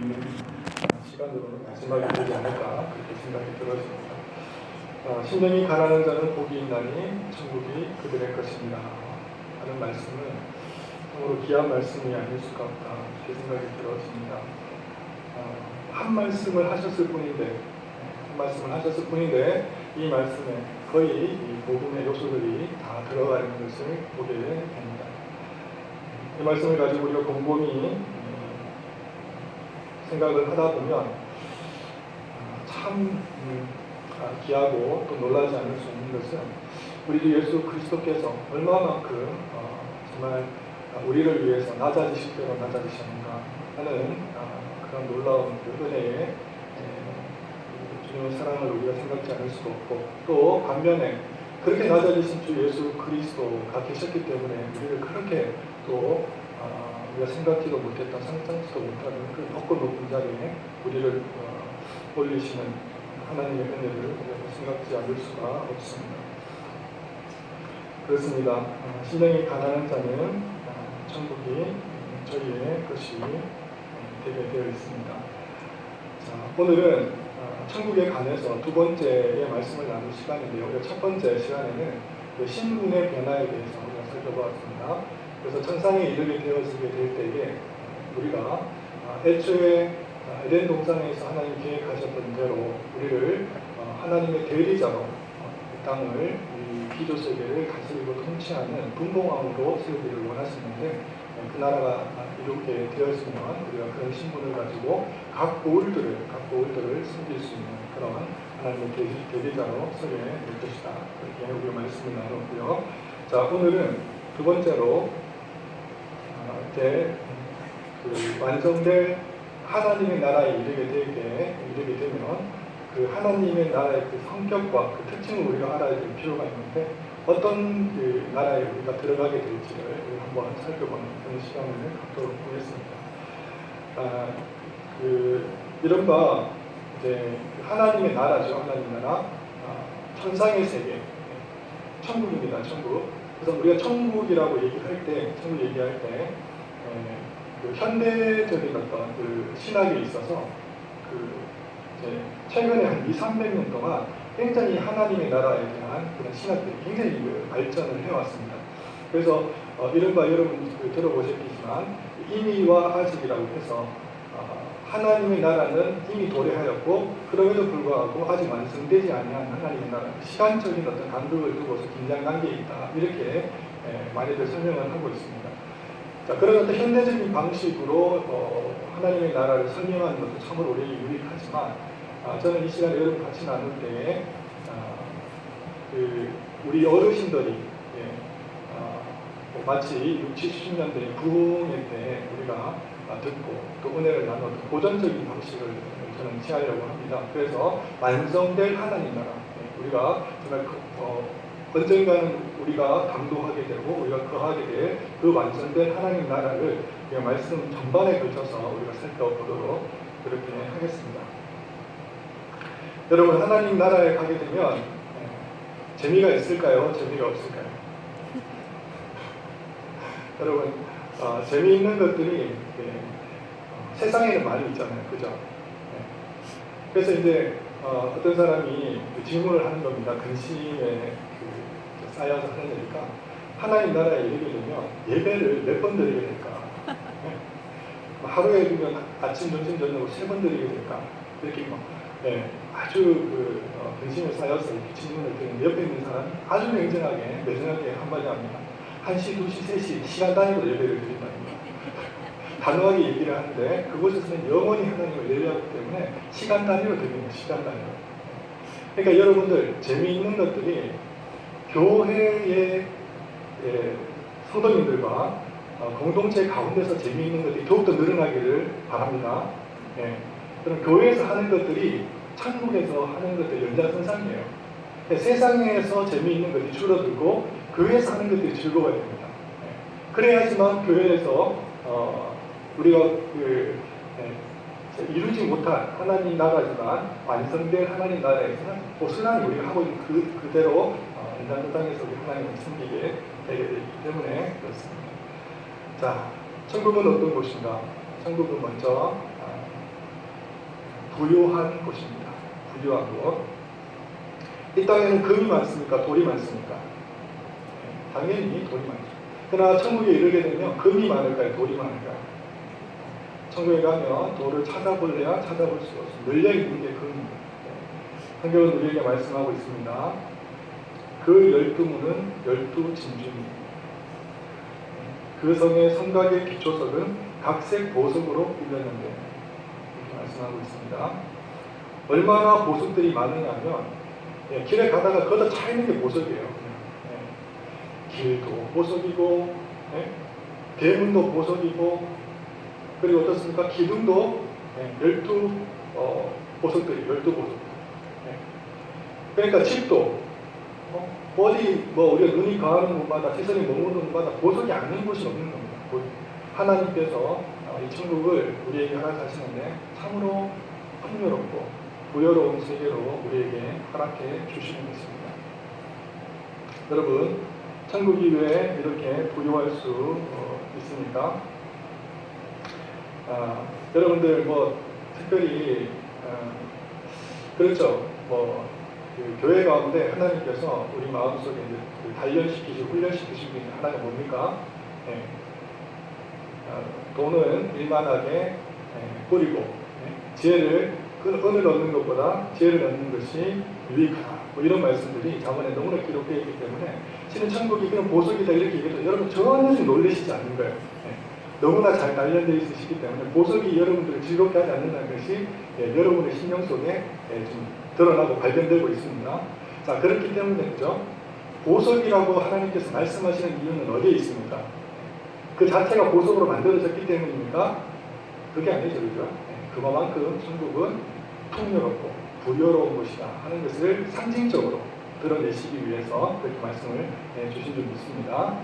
있는 시간으로 마지막이 되지 않을까 그렇게 생각이 들어집니다. 심령이 가난한 자는 복이 있나니 천국이 그들의 것입니다 하는 말씀은 정말로 귀한 말씀이 아닐 수가 없다 이렇게 생각이 들어집니다. 한 말씀을 하셨을 뿐인데 이 말씀에 거의 이 복음의 요소들이 다 들어가 있는 것을 보게 됩니다. 이 말씀을 가지고 우리가 곰곰이 생각을 하다 보면 참 귀하고 또 놀라지 않을 수 없는 것은 우리 예수 그리스도께서 얼마만큼 정말 우리를 위해서 낮아지실 대로 낮아지셨는가 하는 그런 놀라운 그 은혜의 주님의 사랑을 우리가 생각지 않을 수가 없고, 또 반면에 그렇게 낮아지신 주 예수 그리스도가 계셨기 때문에 우리를 그렇게 또 우리가 생각지도 못했던, 상상지도 못하는 그 높고 높은 자리에 우리를 올리시는 하나님의 은혜를 우리가 생각지 않을 수가 없습니다. 그렇습니다. 심령이 가난한 자는 천국이 저희의 것이 되게 되어 있습니다. 자, 오늘은 천국에 관해서 두 번째의 말씀을 나눌 시간인데요. 우리가 첫 번째 시간에는 신분의 변화에 대해서 우리가 살펴보았습니다. 그래서 천상에 이르게 되어지게 될 때에 우리가 애초에 에덴 동산에서 하나님 계획하셨던 대로 우리를 하나님의 대리자로 이 땅을, 이 피조 세계를 다스리고 통치하는 분봉왕으로 세우기를 원하시는데, 그 나라가 이렇게 되었으면 우리가 그런 신분을 가지고 각 보울들을 섬길 수 있는 그런 하나님의 대리자로 서게 될 것이다. 그렇게 우리가 말씀을 나눴고요. 자, 오늘은 두 번째로 그 완성될 하나님의 나라에 이르게 되면 그 하나님의 나라의 그 성격과 그 특징을 우리가 알아야 될 필요가 있는데, 어떤 그 나라에 우리가 들어가게 될지를 한번 살펴보는 그런 시간을 갖도록 하겠습니다. 이른바 이제 하나님의 나라죠. 하나님의 나라, 천상의 세계, 천국입니다. 천국. 그래서 우리가 천국이라고 얘기할 때, 그 현대적인 어떤 그 신학에 있어서 이제 최근에 한 200~300년 동안 굉장히 하나님의 나라에 대한 그런 신학들이 굉장히 발전을 해왔습니다. 그래서 이른바 여러분 들어보셨겠지만 이미와 아직이라고 해서 하나님의 나라는 이미 도래하였고 그럼에도 불구하고 아직 완성되지 아니한 하나님의 나라, 시간적인 어떤 간극을 두고서 긴장관계에 있다, 이렇게 많이들 설명을 하고 있습니다. 자, 그런 어떤 현대적인 방식으로 하나님의 나라를 설명하는 것도 참으로 우리에게 유익하지만, 저는 이 시간에 여러분 같이 나눌 때에 우리 어르신들이 마치 60~70년대 부흥회 때 우리가 듣고 또 은혜를 나누는 고전적인 방식을 저는 취하려고 합니다. 그래서 완성될 하나님 나라, 우리가 정말 언젠가는 우리가 감동하게 되고 우리가 거하게 될 그 완성된 하나님 나라를 말씀 전반에 걸쳐서 우리가 살펴보도록 그렇게 하겠습니다. 여러분, 하나님 나라에 가게 되면 재미가 있을까요? 재미가 없을까요? 여러분, 재미있는 것들이 세상에는 많이 있잖아요. 그죠? 그래서 이제 어떤 사람이 질문을 하는 겁니다. 근심에 쌓여서 하는 얘기가, 하나님 나라에 이르게 되면 예배를 몇 번 드리게 될까? 하루에 보면 아침, 점심, 저녁으로 3번 드리게 될까? 이렇게 아주 근심에 쌓여서 이렇게 질문을 드리는 옆에 있는 사람이 아주 냉정하게, 매정하게 한마디 합니다. 1시, 2시, 3시 시간 단위로 예배를 드린다는 거예요. 단호하게 얘기를 하는데 그곳에서는 영원히 하나님을 예배하기 때문에 시간 단위로 드립니다. 시간 단위로. 그러니까 여러분들, 재미있는 것들이 교회의 성도님들과 공동체 가운데서 재미있는 것들이 더욱더 늘어나기를 바랍니다. 그럼 교회에서 하는 것들이 천국에서 하는 것들의 연장선상이에요. 세상에서 재미있는 것이 줄어들고 교회에서 하는 것들이 즐거워야 됩니다. 그래야지만 교회에서 우리가 이루지 못한 하나님 나라지만 완성된 하나님 나라에서는 고스란히 우리가 하고 있는 그대로 연장선상에서 우리 하나님을 섬기게 되게 되기 때문에 그렇습니다. 자, 천국은 어떤 곳인가? 천국은 먼저 부유한 곳입니다. 부유한 곳. 이 땅에는 금이 많습니까? 돌이 많습니까? 당연히 돌이 많죠. 그러나 천국에 이르게 되면 금이 많을까요? 돌이 많을까요? 천국에 가면 돌을 찾아볼래야 찾아볼 수가 없습니다. 널려있는 게 금입니다. 성경은 우리에게 말씀하고 있습니다. 그 12문은 12진주입니다. 그 성의 성곽의 기초석은 각색 보석으로 이루어졌는데 이렇게 말씀하고 있습니다. 얼마나 보석들이 많으냐면 길에 가다가 걷어 차이는 게 보석이에요. 길도 보석이고 대문도 보석이고 그리고 어떻습니까? 기둥도 12보석들이 12보석. 그러니까 집도 어디 우리가 눈이 가는 곳마다 시선이 머무는 곳마다 보석이 아닌 곳이 없는 겁니다. 하나님께서 이 천국을 우리에게 허락하시는데 참으로 풍요롭고 부여로운 세계로 우리에게 허락해 주시는 것입니다. 여러분, 천국이 왜 이렇게 부유할 수 있습니까? 여러분들 특별히 그렇죠. 그 교회 가운데 하나님께서 우리 마음속에 단련시키시고 훈련시키시는 게 하나가 뭡니까? 돈은 일만하게 뿌리고 지혜를 은을 얻는 것보다 지혜를 얻는 것이 유익하다. 이런 말씀들이 자문에 너무나 기록되어 있기 때문에 실은 천국이 그런 보석이다 이렇게 얘기해도 여러분 전혀 놀라시지 않는 거예요. 너무나 잘 단련되어 있으시기 때문에 보석이 여러분들을 즐겁게 하지 않는다는 것이 여러분의 신경 속에 좀 드러나고 발견되고 있습니다. 자, 그렇기 때문에 그죠? 보석이라고 하나님께서 말씀하시는 이유는 어디에 있습니까? 그 자체가 보석으로 만들어졌기 때문입니까? 그게 아니죠, 그죠? 그만큼 천국은 풍요롭고 부여로운 곳이다 하는 것을 상징적으로 드러내시기 위해서 그렇게 말씀을 주신 줄 믿습니다.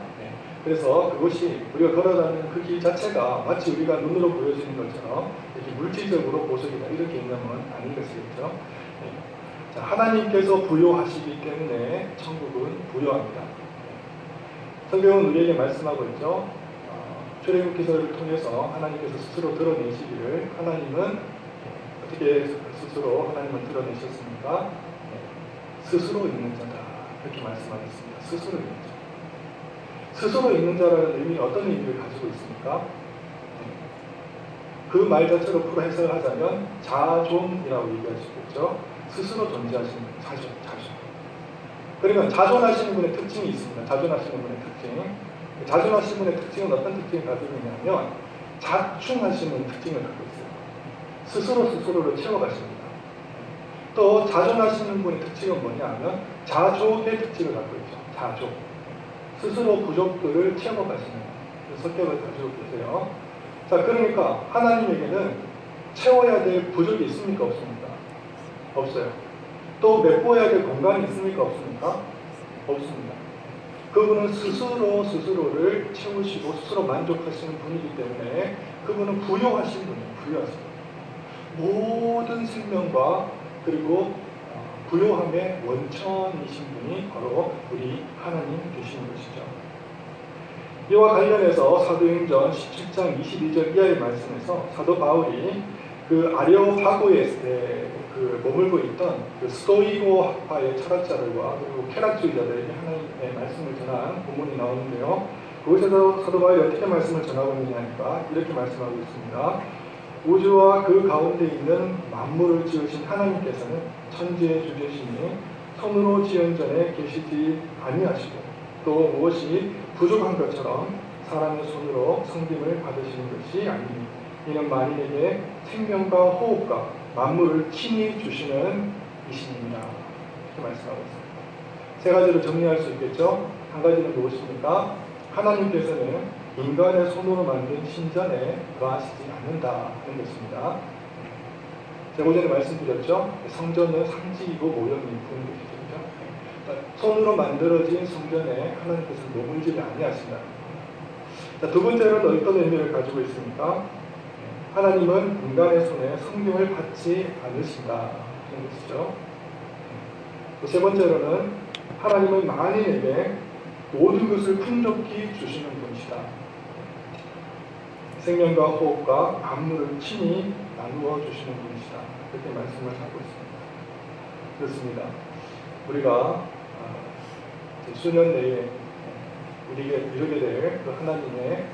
그래서 그것이 우리가 걸어가는 그 길 자체가 마치 우리가 눈으로 보여지는 것처럼 이렇게 물질적으로 보석이다 이렇게 있냐면 아닌 것이겠죠. 자, 하나님께서 부여하시기 때문에 천국은 부여합니다. 성경은 우리에게 말씀하고 있죠. 출애굽기서를 통해서 하나님께서 스스로 드러내시기를 하나님은 어떻게 스스로 하나님은 드러내셨습니까? 스스로 있는 자다 이렇게 말씀하셨습니다. 스스로 있는 자. 스스로 있는 자라는 의미는 어떤 의미를 가지고 있습니까? 그 말 자체로 풀어 해석하자면 자존이라고 얘기할 수 있겠죠. 스스로 존재하시는 분, 자존. 그러면 자존하시는 분의 특징이 있습니다. 자존하시는 분의 특징. 자존하시는 분의 특징은 어떤 특징을 가지고 있냐면 자충하시는 특징을 갖고 있어요. 스스로를 채워가십니다. 또 자존하시는 분의 특징은 뭐냐면 자족의 특징을 갖고 있죠. 자족. 스스로 부족들을 채워가시는 성격을 가지고 계세요. 자, 그러니까 하나님에게는 채워야 될 부족이 있습니까? 없습니까? 없어요. 또 메꿔야 될 공간이 있습니까? 없습니까? 없습니다. 그분은 스스로를 채우시고 스스로 만족하시는 분이기 때문에 그분은 부여하신 분이에요. 부여하신 분. 모든 생명과 그리고 부요함의 원천이신 분이 바로 우리 하나님 되시는 것이죠. 이와 관련해서 사도행전 17장 22절 이하의 말씀에서 사도 바울이 그 아레오파고에 머물고 있던 그 스토이고 학파의 철학자들과 그리고 쾌락주의자들에게 하나님의 말씀을 전한 본문이 나오는데요. 그곳에서 사도 바울이 어떻게 말씀을 전하고 있느냐 하니까 이렇게 말씀하고 있습니다. 우주와 그 가운데 있는 만물을 지으신 하나님께서는 천지의 주제시니 손으로 지은 전에 계시지 아니하시고 또 무엇이 부족한 것처럼 사람의 손으로 섬김을 받으시는 것이 아니니 이는 만인에게 생명과 호흡과 만물을 친히 주시는 이신입니다. 이렇게 말씀하고 있습니다. 세 가지로 정리할 수 있겠죠. 한 가지는 무엇입니까? 하나님께서는 인간의 손으로 만든 신전에 거하시지 않는다 하는 것입니다. 제가 오전에 말씀드렸죠. 성전은 상징이고 모형인 것이죠. 손으로 만들어진 성전에 하나님께서는 머물지 아니하신다. 두 번째로는 어떤 의미를 가지고 있습니까? 하나님은 인간의 손에 성경을 받지 않으신다 하는 것이죠. 세 번째로는 하나님은 만인에게 모든 것을 풍족히 주시는 분이시다. 생명과 호흡과 만물을 친히 나누어 주시는 분이시다. 그렇게 말씀을 하고 있습니다. 그렇습니다. 우리가 수년 내에 우리에게 이루게 될 그 하나님의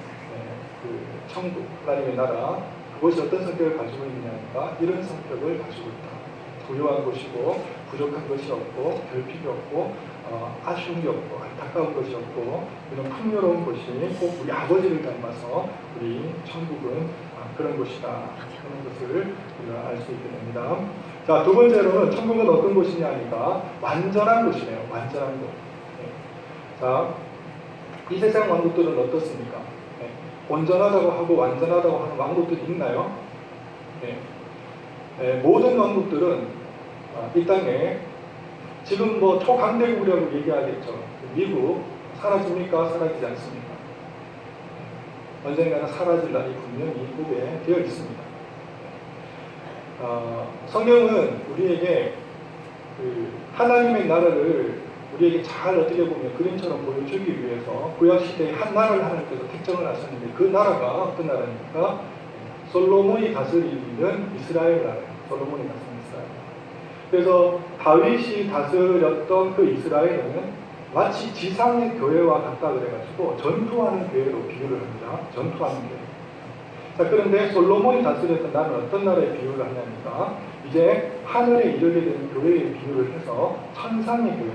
그 천국, 하나님의 나라, 그것이 어떤 성격을 가지고 있느냐니까 이런 성격을 가지고 있다. 부유한 것이고 부족한 것이 없고 결핍이 없고 아쉬운 게 없고 안타까운 것이 없고 이런 풍요로운 것이 꼭 우리 아버지를 닮아서 우리 천국은 그런 곳이다 하는 것을 우리가 알 수 있게 됩니다. 자, 두 번째로는 천국은 어떤 곳이냐니까 완전한 곳이에요. 완전한 곳. 자, 이 세상 왕국들은 어떻습니까? 온전하다고 하고 완전하다고 하는 왕국들이 있나요? 모든 왕국들은 이 땅에 지금 뭐 초강대국이라고 얘기하겠죠. 미국 사라집니까? 사라지지 않습니까? 언젠가는 사라질 날이 분명히 후에 되어 있습니다. 성경은 우리에게 그 하나님의 나라를 우리에게 잘 어떻게 보면 그림처럼 보여주기 위해서 구약시대에 한 나라를 하나님께서 택정을 하셨는데 그 나라가 어떤 나라입니까? 솔로몬이 다스리는 이스라엘 나라예요. 솔로몬이 다스리는 이스라엘. 그래서 다윗이 다스렸던 그 이스라엘은 마치 지상의 교회와 같다 그래가지고 전투하는 교회로 비유를 합니다. 전투하는 교회. 자, 그런데 솔로몬이 다스렸던 나라는 어떤 나라에 비유를 하냐니까 이제 하늘에 이르게 되는 교회에 비유를 해서 천상의 교회.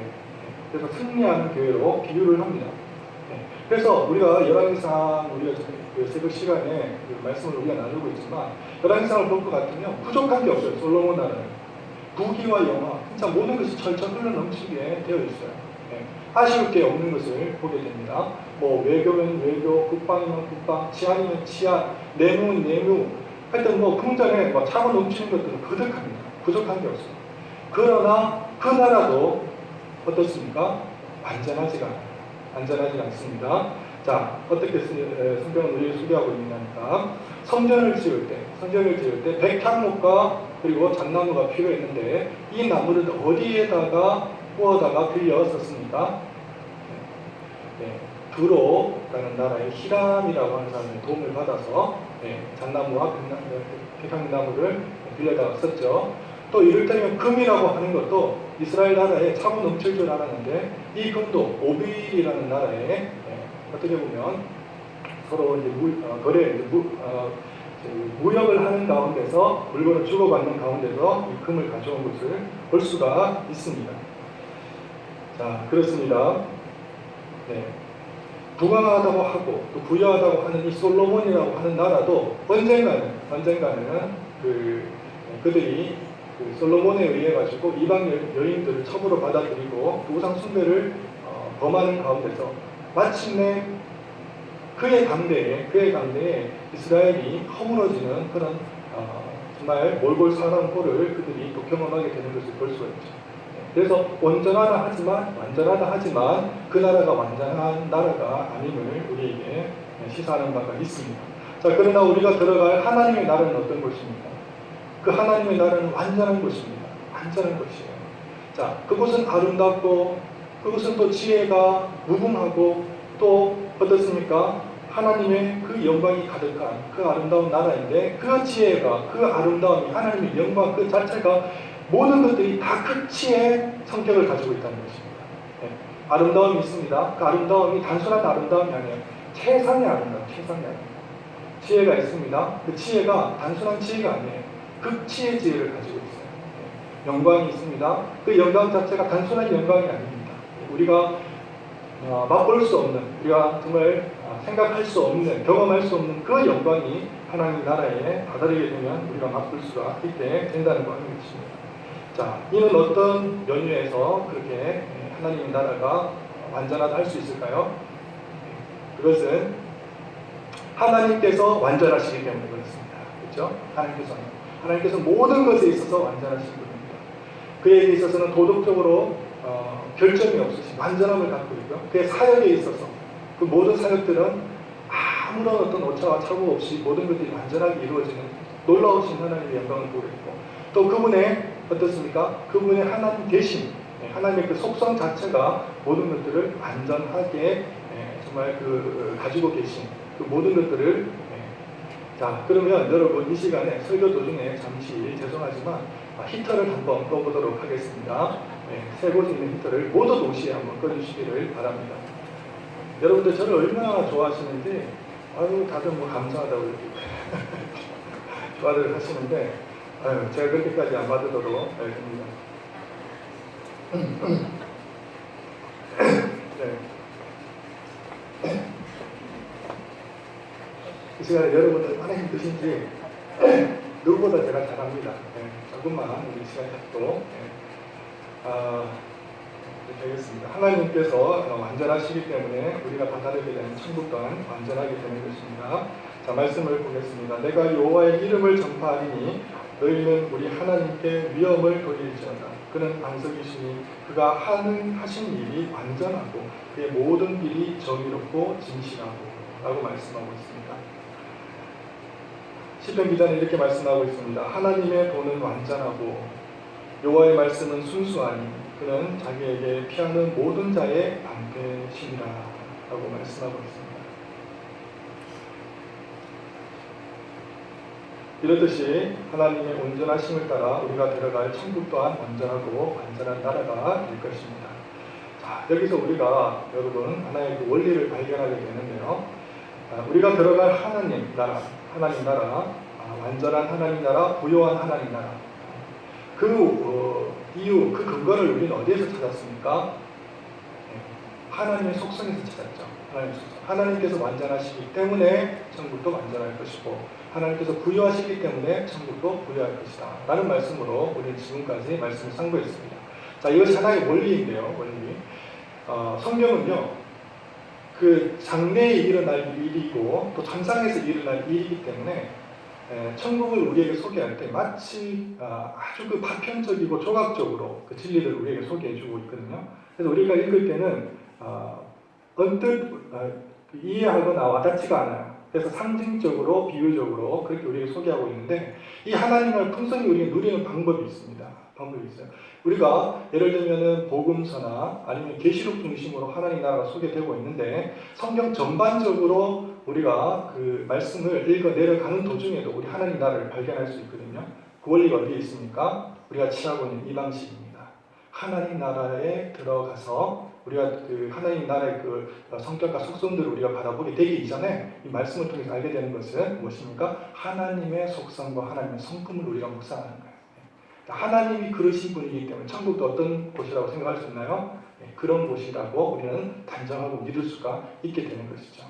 그래서 승리하는 교회로 비유를 합니다. 그래서 우리가 열왕기상 우리가 그 새벽 시간에 그 말씀을 우리가 나누고 있지만 열왕기상을 볼 것 같으면 부족한 게 없어요. 솔로몬 나라는 부귀와 영화, 진짜 모든 것이 철철 흘러 넘치게 되어 있어요. 아쉬울 게 없는 것을 보게 됩니다. 뭐 외교면 외교, 국방이면 국방, 치안이면 치안, 내무는 내무. 하여튼 뭐 궁전에 뭐 차고 넘치는 것들은 그득합니다. 부족한 게 없어요. 그러나 그 나라도 어떻습니까? 완전하지가 않아요. 완전하지 않습니다. 자, 어떻게 성경은 우리를 소개하고 있느냐니까 성전을 지을 때 백향목과 그리고 잣나무가 필요했는데 이 나무를 어디에다가 구워다가 빌려 썼습니까? 두로라는 나라의 히람이라고 하는 사람의 도움을 받아서 잣나무와 백향나무를 빌려다가 썼죠. 또 이를테면 금이라고 하는 것도 이스라엘 나라에 차고 넘칠 줄 알았는데 이 금도 오빌이라는 나라에 어떻게 보면 서로 이제 무역을 하는 가운데서 물건을 주고받는 가운데서 이 금을 가져온 것을 볼 수가 있습니다. 자, 그렇습니다. 부강하다고 하고 또 부유하다고 하는 이 솔로몬이라고 하는 나라도 언젠가는 그들이 그 솔로몬에 의해 가지고 이방 여인들을 첩으로 받아들이고 우상 숭배를 범하는 가운데서 마침내 그의 강대에 이스라엘이 허물어지는 그런 정말 몰골사나운 꼴을 그들이 또 경험하게 되는 것을 볼 수가 있죠. 그래서 완전하다 하지만 그 나라가 완전한 나라가 아님을 우리에게 시사하는 바가 있습니다. 자, 그러나 우리가 들어갈 하나님의 나라는 어떤 것입니까? 그 하나님의 나라는 완전한 것입니다. 완전한 것이에요. 자, 그곳은 아름답고 그것은 또 지혜가 무궁하고 또 어떻습니까? 하나님의 그 영광이 가득한 그 아름다운 나라인데 그 지혜가 그 아름다움이 하나님의 영광 그 자체가 모든 것들이 다 그 지혜의 성격을 가지고 있다는 것입니다. 아름다움이 있습니다. 그 아름다움이 단순한 아름다움이 아니에요. 최상의 아름다움, 지혜가 있습니다. 그 지혜가 단순한 지혜가 아니에요. 극치의 지혜를 가지고 있어요. 영광이 있습니다. 그 영광 자체가 단순한 영광이 아닙니다. 우리가 맛볼 수 없는, 우리가 정말 생각할 수 없는, 경험할 수 없는 그 영광이 하나님 나라에 다다르게 되면 우리가 맛볼 수가 있게 된다는 것입니다. 자, 이는 어떤 연유에서 그렇게 하나님 나라가 완전하다 할 수 있을까요? 그것은 하나님께서 완전하시기 때문에 그렇습니다. 그렇죠? 하나님께서 모든 것에 있어서 완전하신 분입니다. 그에게 있어서는 도덕적으로 결점이 없으신 완전함을 갖고 있고요. 그의 사역에 있어서 그 모든 사역들은 아무런 어떤 오차와 착오 없이 모든 것들이 완전하게 이루어지는 놀라우신 하나님의 영광을 보고 있고 또 그분의 어떻습니까? 그분의 하나님 계심, 하나님의 그 속성 자체가 모든 것들을 완전하게 정말 그 가지고 계신 그 모든 것들을 자, 그러면 여러분 이 시간에 설교 도중에 잠시 죄송하지만 히터를 한번 꺼보도록 하겠습니다. 네, 세 곳에 있는 히터를 모두 동시에 한번 꺼주시기를 바랍니다. 여러분들 저를 얼마나 좋아하시는지 다들 뭐 감사하다고 이렇게 좋아들 하시는데 제가 그렇게까지 안 받으도록 됩니다. 네. 이 시간에 여러분들 얼마나 힘드신지 누구보다 제가 잘합니다. 네, 조금만 우리 시간 갖고 이렇게 하겠습니다. 하나님께서 완전하시기 때문에 우리가 다다르게 되는 천국 또한 완전하게 되는 것입니다. 자, 말씀을 보겠습니다. 내가 여호와의 이름을 전파하리니 너희는 우리 하나님께 위엄을 돌릴지어다. 그는 방석이시니 그가 하신 일이 완전하고 그의 모든 일이 정의롭고 진실하고 라고 말씀하고 있습니다. 시편 기자는 이렇게 말씀하고 있습니다. 하나님의 도는 완전하고 여호와의 말씀은 순수하니 그는 자기에게 피하는 모든 자의 방패시니라 라고 말씀하고 있습니다. 이렇듯이 하나님의 온전하심을 따라 우리가 들어갈 천국 또한 온전하고 완전한 나라가 될 것입니다. 자, 여기서 우리가 여러분 하나의 그 원리를 발견하게 되는데요. 우리가 들어갈 하나님 나라, 완전한 하나님 나라, 부요한 하나님 나라. 이유, 그 근거를 우리는 어디에서 찾았습니까? 하나님의 속성에서 찾았죠. 하나님께서 완전하시기 때문에 천국도 완전할 것이고 하나님께서 부유하시기 때문에 천국도 부유할 것이다 라는 말씀으로 우리는 지금까지 말씀을 상고했습니다. 자, 이것이 하나의 원리인데요. 원리. 성경은요 그 장래에 일어날 일이고 또 천상에서 일어날 일이기 때문에 천국을 우리에게 소개할 때 마치 아주 그 파편적이고 조각적으로 그 진리를 우리에게 소개해주고 있거든요. 그래서 우리가 읽을 때는 언뜻 이해하거나 와닿지가 않아요. 그래서 상징적으로 비유적으로 그렇게 우리에게 소개하고 있는데 이 하나님을 풍성히 우리가 누리는 방법이 있습니다. 방법이 있어요. 우리가 예를 들면은 복음서나 아니면 계시록 중심으로 하나님 나라가 소개되고 있는데 성경 전반적으로 우리가 그 말씀을 읽어 내려가는 도중에도 우리 하나님 나라를 발견할 수 있거든요. 그 원리가 어디에 있습니까? 우리가 취하고 있는 이 방식입니다. 하나님 나라에 들어가서 우리가 그 하나님 나라의 그 성격과 속성들을 우리가 바라보게 되기 이전에 이 말씀을 통해서 알게 되는 것은 무엇입니까? 하나님의 속성과 하나님의 성품을 우리가 묵상하는 거예요. 하나님이 그러신 분이기 때문에 천국도 어떤 곳이라고 생각할 수 있나요? 그런 곳이라고 우리는 단정하고 믿을 수가 있게 되는 것이죠.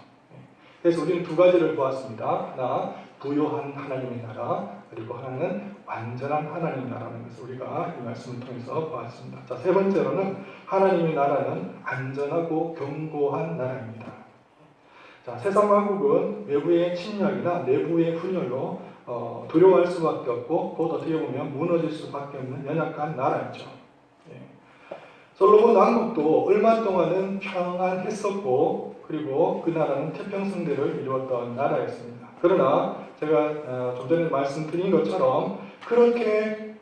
그래서 우리는 두 가지를 보았습니다. 하나, 부요한 하나님의 나라, 그리고 하나는 완전한 하나님 나라는 것을 우리가 이 말씀을 통해서 보았습니다. 자, 세 번째로는 하나님의 나라는 안전하고 견고한 나라입니다. 자, 세상 만국은 외부의 침략이나 내부의 분열로 두려워할 수밖에 없고 곧 어떻게 보면 무너질 수밖에 없는 연약한 나라였죠. 솔로몬 왕국도 얼마 동안은 평안했었고 그리고 그 나라는 태평성대를 이루었던 나라였습니다. 그러나 제가 좀 전에 말씀드린 것처럼 그렇게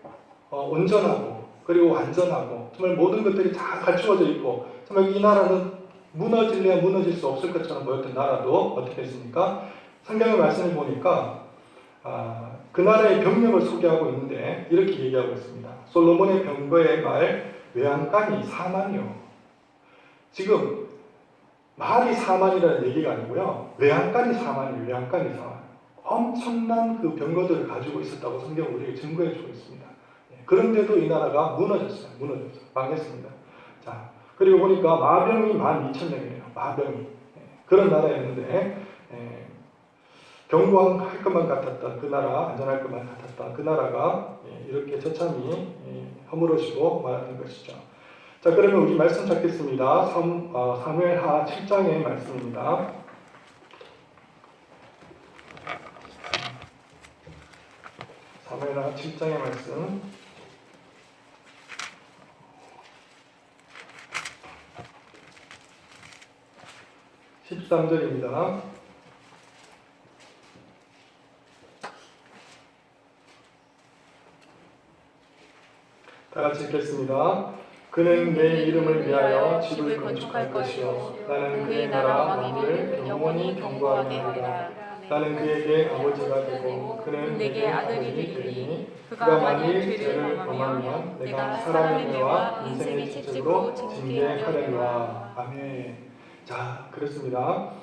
온전하고 그리고 완전하고 정말 모든 것들이 다 갖추어져 있고 정말 이 나라는 무너질래야 무너질 수 없을 것처럼 보였던 나라도 어떻게 했습니까? 성경의 말씀을 보니까 그 나라의 병력을 소개하고 있는데 이렇게 얘기하고 있습니다. 솔로몬의 병거의 말 외양간이 4만이요. 지금 말이 4만이라는 얘기가 아니고요. 외양간이 4만이에요. 외양간이 4만. 엄청난 그 병거들을 가지고 있었다고 성경은 우리에게 증거해 주고 있습니다. 그런데도 이 나라가 무너졌어요. 망했습니다. 자, 그리고 보니까 마병이 12,000명이에요. 마병이. 그런 나라였는데 경고할 것만 같았던 그 나라, 안전할 것만 같았던 그 나라가 이렇게 처참히 허물어지고 말았던 것이죠. 자, 그러면 우리 말씀 찾겠습니다. 사무엘하 7장의 말씀입니다. 사무엘하 7장의 말씀. 13절입니다. 다 같이 읽겠습니다. 그는 내 이름을 위하여 집을 건축할 것이요 나는 그의 나라 왕위를 영원히 견고하게 하리라. 나는 그에게 아버지가 되고 그는 내게 아들이 되리니 그가 만일 죄를 범하면 내가 사람의 뇌와 인생의 채찍으로 징계하려니와. 아멘. 자, 그렇습니다.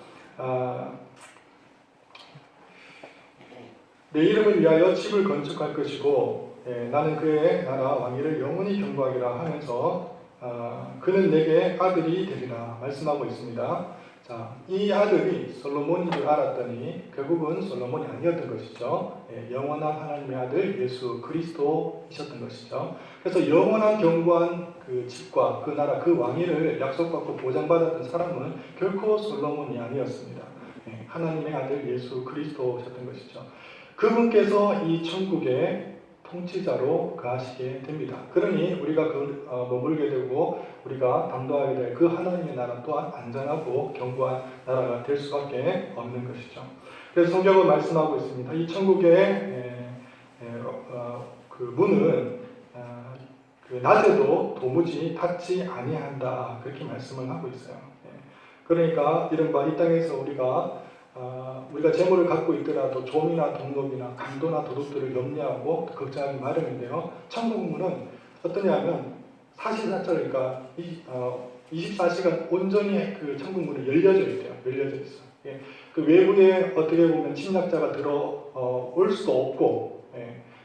내 이름을 위하여 집을 건축할 것이고 나는 그의 나라 왕위를 영원히 경고하리라 하면서 그는 내게 아들이 되리라 말씀하고 있습니다. 자, 이 아들이 솔로몬인 줄 알았더니 결국은 솔로몬이 아니었던 것이죠. 영원한 하나님의 아들 예수 그리스도이셨던 것이죠. 그래서 영원한 견고한 그 집과 그 나라 그 왕위를 약속받고 보장받았던 사람은 결코 솔로몬이 아니었습니다. 하나님의 아들 예수 그리스도셨던 것이죠. 그분께서 이 천국의 통치자로 가시게 됩니다. 그러니 우리가 머물게 되고 우리가 담당하게 될 그 하나님의 나라 또한 안전하고 견고한 나라가 될 수밖에 없는 것이죠. 그래서 성경은 말씀하고 있습니다. 이 천국의 그 문은 낮에도 도무지 닫지 아니한다 그렇게 말씀을 하고 있어요. 그러니까 이른바 이 땅에서 우리가 재물을 갖고 있더라도 좀이나 동록이나 강도나 도둑들을 염려하고 걱정하기 마련인데요. 천국문은 어떠냐면 사실상처니까 24시간 온전히 그 천국문이 열려져 있대요. 열려져 있어. 그 외부에 어떻게 보면 침략자가 들어올 수도 없고,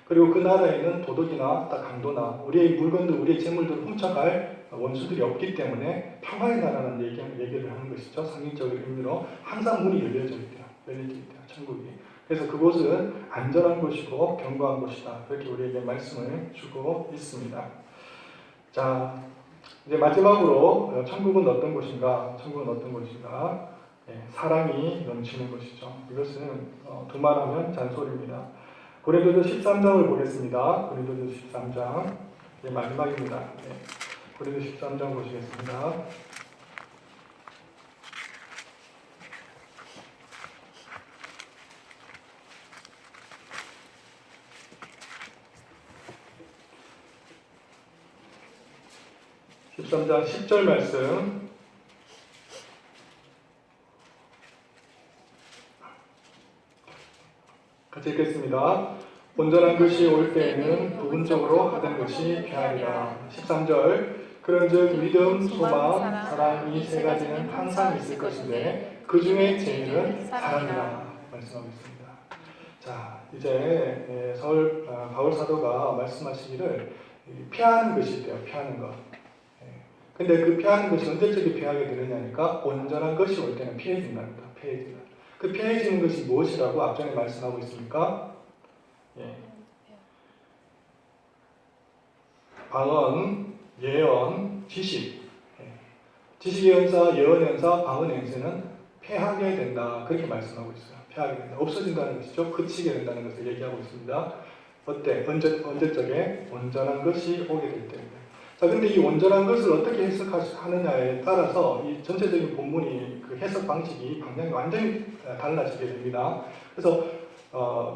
그리고 그 나라에는 도둑이나 강도나 우리의 물건들, 우리의 재물들을 훔쳐갈 원수들이 없기 때문에 평화의 나라는 얘기를 하는 것이죠. 상징적인 의미로 항상 문이 열려져 있대요. 열려져 있대요. 천국이. 그래서 그곳은 안전한 곳이고 견고한 곳이다. 그렇게 우리에게 말씀을 주고 있습니다. 자, 이제 마지막으로 천국은 어떤 곳인가? 천국은 어떤 곳인가? 사랑이 넘치는 곳이죠. 이것은 두말하면 잔소리입니다. 고린도서 13장을 보겠습니다. 고린도서 13장 마지막입니다. 고린도서 13장 보시겠습니다. (13장) 10절 말씀 같이 읽겠습니다. 온전한 것이 올 때에는 부분적으로 하던 것이 귀하리라. 13절 그런즉 믿음, 소망, 사랑 이 세 가지는 항상 있을 것인데 그 중에 제일은 사랑이라 말씀하고 있습니다. 자, 이제 바울 사도가 말씀하시기를 피하는 것이 있대요. 피하는 것. 근데 그 피하는 것이 언제적이 피하게 되느냐니까 온전한 것이 올 때는 피해진답니다. 피해진다. 그 피해지는 것이 무엇이라고 앞전에 말씀하고 있습니까? 방언, 예언, 지식. 지식연사, 예언연사, 방언연사는 패하게 된다. 그렇게 말씀하고 있어요. 패하게 된다. 없어진다는 것이죠. 그치게 된다는 것을 얘기하고 있습니다. 어때? 언제적에? 온전한 것이 오게 될 때입니다. 자, 근데 이 온전한 것을 어떻게 해석하느냐에 따라서 이 전체적인 본문이 그 해석 방식이 방향이 완전히 달라지게 됩니다. 그래서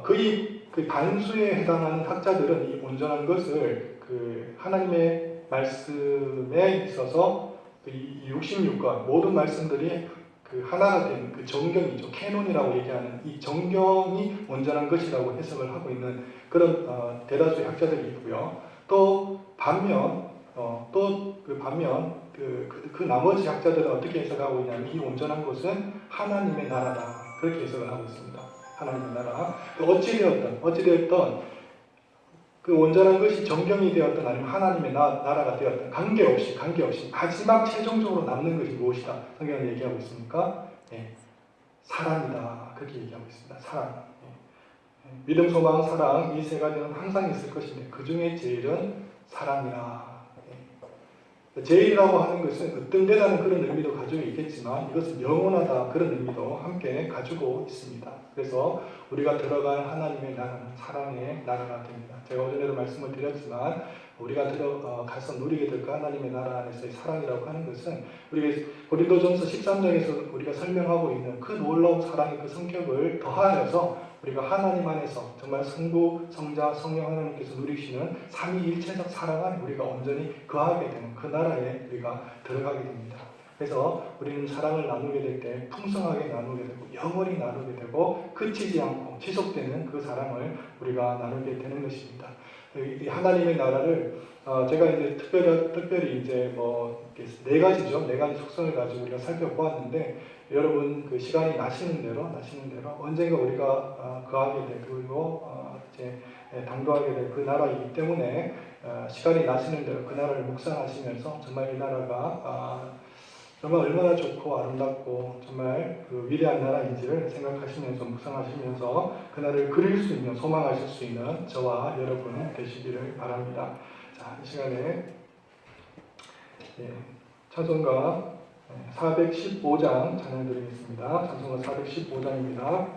거의 그 반수에 해당하는 학자들은 이 온전한 것을 그 하나님의 말씀에 있어서 이 66권 모든 말씀들이 그 하나가 된 그 정경이죠. 캐논이라고 얘기하는 이 정경이 온전한 것이라고 해석을 하고 있는 그런 대다수의 학자들이 있고요. 또 반면 그 나머지 학자들은 어떻게 해석하고 있냐면 이 온전한 것은 하나님의 나라다. 그렇게 해석을 하고 있습니다. 하나님의 나라. 어찌되었던 그 온전한 것이 정경이 되었던 아니면 하나님의 나라가 되었던 관계없이 마지막 최종적으로 남는 것이 무엇이다. 성경은 얘기하고 있습니까? 사랑이다. 그렇게 얘기하고 있습니다. 사랑. 믿음, 소망, 사랑 이 세 가지는 항상 있을 것인데 그 중에 제일은 사랑이라. 제일이라고 하는 것은 으뜸되다는 그런 의미도 가지고 있겠지만 이것은 영원하다 그런 의미도 함께 가지고 있습니다. 그래서 우리가 들어갈 하나님의 나라는 사랑의 나라가 됩니다. 제가 오전에도 말씀을 드렸지만 우리가 가서 누리게 될 그 하나님의 나라 안에서의 사랑이라고 하는 것은 우리가 고린도전서 13장에서 우리가 설명하고 있는 그 놀라운 사랑의 그 성격을 더하여서 우리가 하나님 안에서 정말 성부, 성자, 성령 하나님께서 누리시는 삼위일체적 사랑 안에 우리가 온전히 거하게 되는 그 나라에 우리가 들어가게 됩니다. 그래서 우리는 사랑을 나누게 될 때 풍성하게 나누게 되고 영원히 나누게 되고 그치지 않고 지속되는 그 사랑을 우리가 나누게 되는 것입니다. 이 하나님의 나라를 제가 이제 특별히 이제 뭐 네 가지죠. 네 가지 속성을 가지고 우리가 살펴보았는데 여러분 그 시간이 나시는 대로 언젠가 우리가 거하게 되고 이제 당도하게 될 그 나라이기 때문에 시간이 나시는 대로 그 나라를 묵상하시면서 정말 이 나라가 정말 얼마나 좋고 아름답고 정말 그 위대한 나라인지를 생각하시면서 묵상하시면서 그 나라를 그릴 수 있는 소망하실 수 있는 저와 여러분 되시기를 바랍니다. 자, 이 시간에 찬송가 415장 찬양 드리겠습니다. 찬송가 415장입니다.